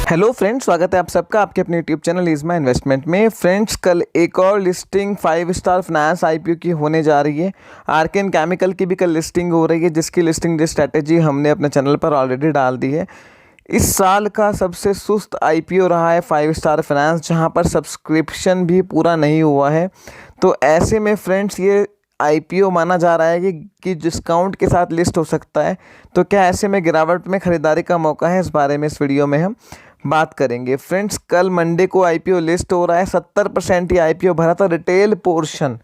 Hello friends, स्वागत है आप सबका आपके अपने यूट्यूब चैनल इज़मा इन्वेस्टमेंट में। फ्रेंड्स, कल एक और लिस्टिंग 5 स्टार फाइनेंस आईपीओ की होने जा रही है। आर्केन केमिकल की भी कल लिस्टिंग हो रही है, जिसकी लिस्टिंग स्ट्रैटेजी हमने अपने चैनल पर ऑलरेडी डाल दी है। इस साल का सबसे सुस्त आईपीओ रहा है 5 स्टार फाइनेंस, जहां पर सब्सक्रिप्शन भी पूरा नहीं हुआ है। तो ऐसे में फ्रेंड्स, ये आईपीओ माना जा रहा है कि डिस्काउंट के साथ लिस्ट हो सकता है। तो क्या ऐसे में गिरावट में ख़रीदारी का मौका है? इस बारे में इस वीडियो में हम बात करेंगे। फ्रेंड्स, कल मंडे को आईपीओ लिस्ट हो रहा है। 70% ही आईपीओ भरा था। रिटेल पोर्शन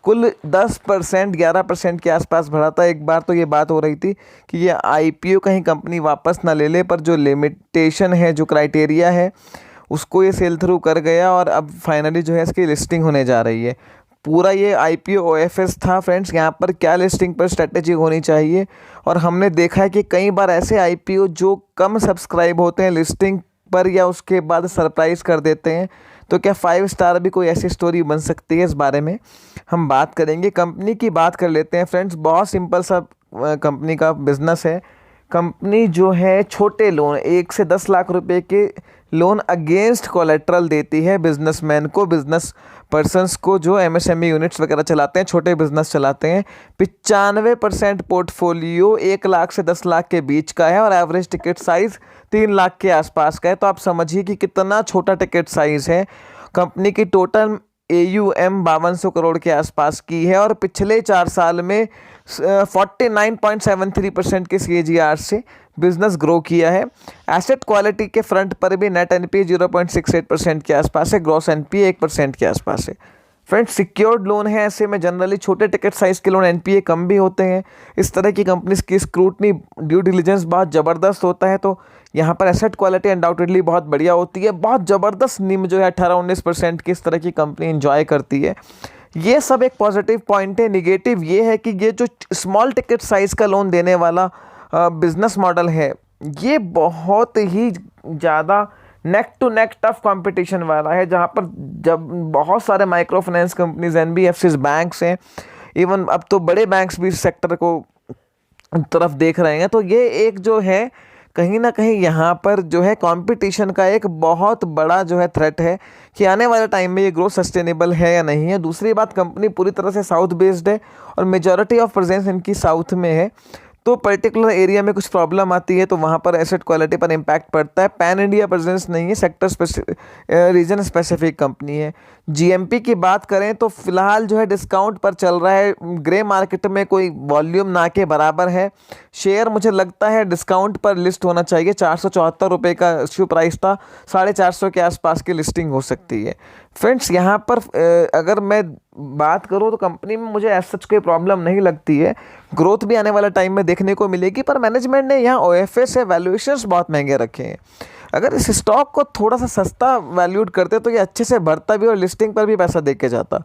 कुल 10% 11% के आसपास भरा था। एक बार तो ये बात हो रही थी कि ये आईपीओ कहीं कंपनी वापस ना ले ले, पर जो लिमिटेशन है, जो क्राइटेरिया है, उसको ये सेल थ्रू कर गया और अब फाइनली जो है इसकी लिस्टिंग होने जा रही है। पूरा ये आईपीओ ओएफएस था। फ्रेंड्स, यहाँ पर क्या लिस्टिंग पर स्ट्रेटेजी होनी चाहिए, और हमने देखा है कि कई बार ऐसे आईपीओ जो कम सब्सक्राइब होते हैं लिस्टिंग पर या उसके बाद सरप्राइज़ कर देते हैं। तो क्या 5 स्टार भी कोई ऐसी स्टोरी बन सकती है? इस बारे में हम बात करेंगे। कंपनी की बात कर लेते हैं। फ्रेंड्स, बहुत सिंपल सा कंपनी का बिजनेस है। कंपनी जो है छोटे लोन 1 से 10 लाख रुपए के लोन अगेंस्ट कोलेट्रल देती है बिजनेसमैन को, बिजनेस पर्सनस को जो एमएसएमई यूनिट्स वगैरह चलाते हैं, छोटे बिजनेस चलाते हैं। 95% पोर्टफोलियो 1 लाख से 10 लाख के बीच का है और एवरेज टिकट साइज़ 3 लाख के आसपास का है। तो आप समझिए कि कितना छोटा टिकट साइज़ है। कंपनी की टोटल AUM 5200 करोड़ के आसपास की है और पिछले 4 साल में 49.73% के CAGR से बिजनेस ग्रो किया है। एसेट क्वालिटी के फ्रंट पर भी नेट NPA 0.68% के आसपास है, ग्रॉस NPA 1% के आसपास है। फ्रेंड्स, सिक्योर्ड लोन है, ऐसे में जनरली छोटे टिकट साइज़ के लोन NPA कम भी होते हैं। इस तरह की कंपनीज की स्क्रूटनी, ड्यू डिलिजेंस बहुत ज़बरदस्त होता है। तो यहाँ पर एसेट क्वालिटी अनडाउटेडली बहुत बढ़िया होती है। बहुत ज़बरदस्त निम जो है 18-19% की इस तरह की कंपनी एंजॉय करती है। ये सब एक पॉजिटिव पॉइंट है। निगेटिव ये है कि ये जो स्मॉल टिकट साइज़ का लोन देने वाला बिजनेस मॉडल है, ये बहुत ही ज़्यादा neck to neck tough competition वाला है, जहाँ पर जब बहुत सारे micro finance companies, NBFCs, banks हैं, इवन अब तो बड़े बैंक्स भी इस सेक्टर को तरफ देख रहे हैं। तो ये एक जो है कहीं ना कहीं यहाँ पर जो है कंपटीशन का एक बहुत बड़ा जो है थ्रेट है कि आने वाले टाइम में ये ग्रोथ सस्टेनेबल है या नहीं है। दूसरी बात, कंपनी पूरी तरह से साउथ बेस्ड है और मेजॉरिटी ऑफ प्रेजेंस इनकी साउथ में है। तो पर्टिकुलर एरिया में कुछ प्रॉब्लम आती है तो वहाँ पर एसेट क्वालिटी पर इम्पैक्ट पड़ता है। पैन इंडिया प्रेजेंस नहीं है, सेक्टर रीजन स्पेसिफिक कंपनी है। GMP की बात करें तो फिलहाल जो है डिस्काउंट पर चल रहा है। ग्रे मार्केट में कोई वॉल्यूम ना के बराबर है। शेयर मुझे लगता है डिस्काउंट पर लिस्ट होना चाहिए। 474 रुपये का इश्यू प्राइस था, 450 के आसपास की लिस्टिंग हो सकती है। फ्रेंड्स, यहाँ पर अगर मैं बात करूँ तो कंपनी में मुझे ऐसा कोई प्रॉब्लम नहीं लगती है। ग्रोथ भी आने वाले टाइम में देखने को मिलेगी, पर मैनेजमेंट ने यहाँ OFS है, वैल्यूएशंस बहुत महंगे रखे हैं। अगर इस स्टॉक को थोड़ा सा सस्ता वैल्यूड करते तो ये अच्छे से बढ़ता भी और लिस्टिंग पर भी पैसा दे के जाता।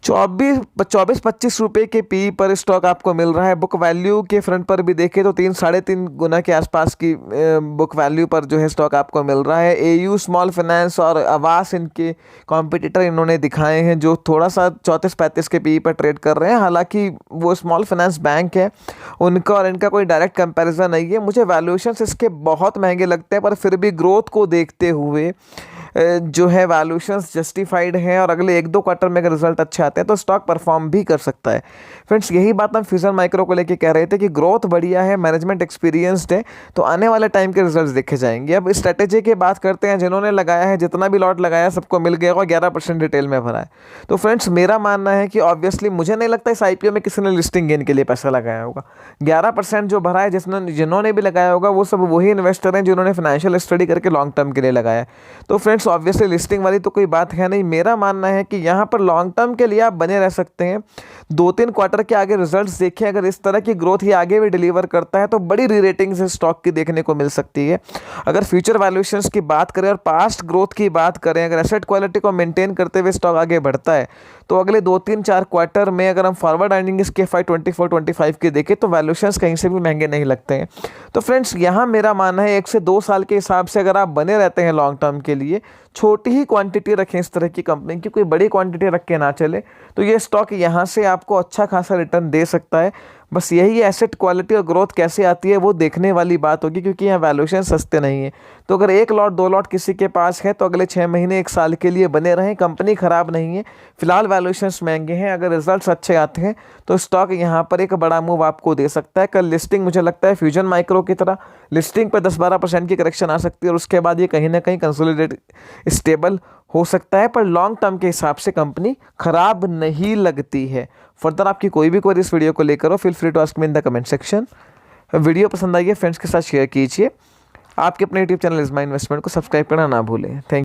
24-25 रुपये के पी पर स्टॉक आपको मिल रहा है। बुक वैल्यू के फ्रंट पर भी देखें तो 3-3.5 गुना के आसपास की बुक वैल्यू पर जो है स्टॉक आपको मिल रहा है। AU स्मॉल फाइनेंस और आवास इनके कॉम्पिटिटर इन्होंने दिखाए हैं, जो थोड़ा सा 34-35 के पी पर ट्रेड कर रहे हैं। हालांकि वो स्मॉल फाइनेंस बैंक है, उनका और इनका कोई डायरेक्ट कंपैरिजन नहीं है। मुझे वैल्यूएशंस इसके बहुत महंगे लगते हैं, पर फिर भी ग्रोथ को देखते हुए जो है वैल्यूएशंस जस्टिफाइड हैं और अगले 1-2 क्वार्टर में अगर रिजल्ट अच्छे आते हैं तो स्टॉक परफॉर्म भी कर सकता है। फ्रेंड्स, यही बात हम फ्यूजन माइक्रो को लेके कह रहे थे कि ग्रोथ बढ़िया है, मैनेजमेंट एक्सपीरियंस्ड है, तो आने वाले टाइम के रिजल्ट्स देखे जाएंगे। अब स्ट्रेटेजी की बात करते हैं। जिन्होंने लगाया है, जितना भी लॉट लगाया सबको मिल गया और 11% रिटेल में भरा है। तो फ्रेंड्स, मेरा मानना है कि ऑब्वियसली मुझे नहीं लगता इस IPO में किसी ने लिस्टिंग गेन के लिए पैसा लगाया होगा। 11% जो भरा है, जिन्होंने भी लगाया होगा वो सब वही इन्वेस्टर हैं जिन्होंने फाइनेंशियल स्टडी करके लॉन्ग टर्म के लिए लगाया है। तो फ्रेंड्स, ऑब्वियसली लिस्टिंग वाली तो कोई बात है नहीं। मेरा मानना है कि यहाँ पर लॉन्ग टर्म के लिए आप बने रह सकते हैं। 2-3 क्वार्टर के आगे रिजल्ट्स देखें, अगर इस तरह की ग्रोथ ही आगे भी डिलीवर करता है तो बड़ी री रेटिंग्स स्टॉक की देखने को मिल सकती है। अगर फ्यूचर वैल्यूएशंस की बात करें और पास्ट ग्रोथ की बात करें, अगर एसेट क्वालिटी को मेंटेन करते हुए स्टॉक आगे बढ़ता है तो अगले 2-3-4 क्वार्टर में अगर हम फॉरवर्ड अर्निंग इसके FY24-25 की देखें तो वैल्यूएशंस कहीं से भी महंगे नहीं लगते हैं। तो फ्रेंड्स, यहाँ मेरा मानना है 1 से 2 साल के हिसाब से अगर आप बने रहते हैं लॉन्ग टर्म के लिए, छोटी ही क्वांटिटी रखें इस तरह की कंपनी की, कोई बड़ी क्वांटिटी रख के ना चले, तो ये स्टॉक यहाँ से आपको अच्छा खासा रिटर्न दे सकता है। बस यही एसेट क्वालिटी और ग्रोथ कैसे आती है वो देखने वाली बात होगी, क्योंकि यहाँ वैल्यूएशन सस्ते नहीं है। तो अगर 1 लॉट 2 लॉट किसी के पास है तो अगले 6 महीने 1 साल के लिए बने रहें, कंपनी खराब नहीं है। फिलहाल वैल्यूएशंस महंगे हैं, अगर रिजल्ट्स अच्छे आते हैं तो स्टॉक यहाँ पर एक बड़ा मूव आपको दे सकता है। कल लिस्टिंग मुझे लगता है फ्यूजन माइक्रो की तरह लिस्टिंग पर 10-12% की करेक्शन आ सकती है और उसके बाद ये कहीं ना कहीं कंसोलिडेट स्टेबल हो सकता है, पर लॉन्ग टर्म के हिसाब से कंपनी खराब नहीं लगती है। फर्दर आपकी कोई भी क्वेरी इस वीडियो को लेकर हो, feel free to ask me in the comment section. Video पसंद आई है फ्रेंड्स के साथ शेयर कीजिए। आपके अपने YouTube channel is my investment को सब्सक्राइब करना ना भूलें। थैंक